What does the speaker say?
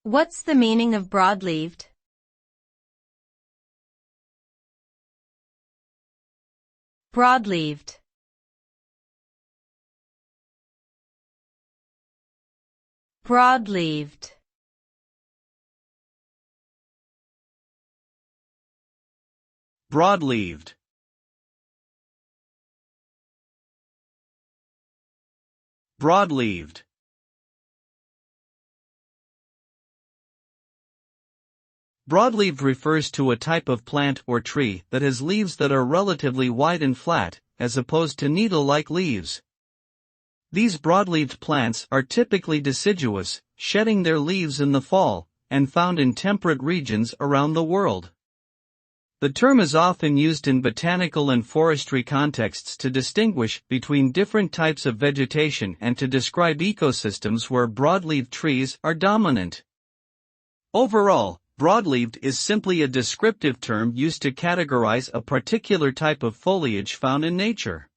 What's the meaning of broadleaved? Broadleaved. Broadleaved. Broadleaved. Broadleaved. Broadleaved refers to a type of plant or tree that has leaves that are relatively wide and flat, as opposed to needle-like leaves. These broadleaved plants are typically deciduous, shedding their leaves in the fall, and found in temperate regions around the world. The term is often used in botanical and forestry contexts to distinguish between different types of vegetation and to describe ecosystems where broadleaved trees are dominant. Overall, broadleaved is simply a descriptive term used to categorize a particular type of foliage found in nature.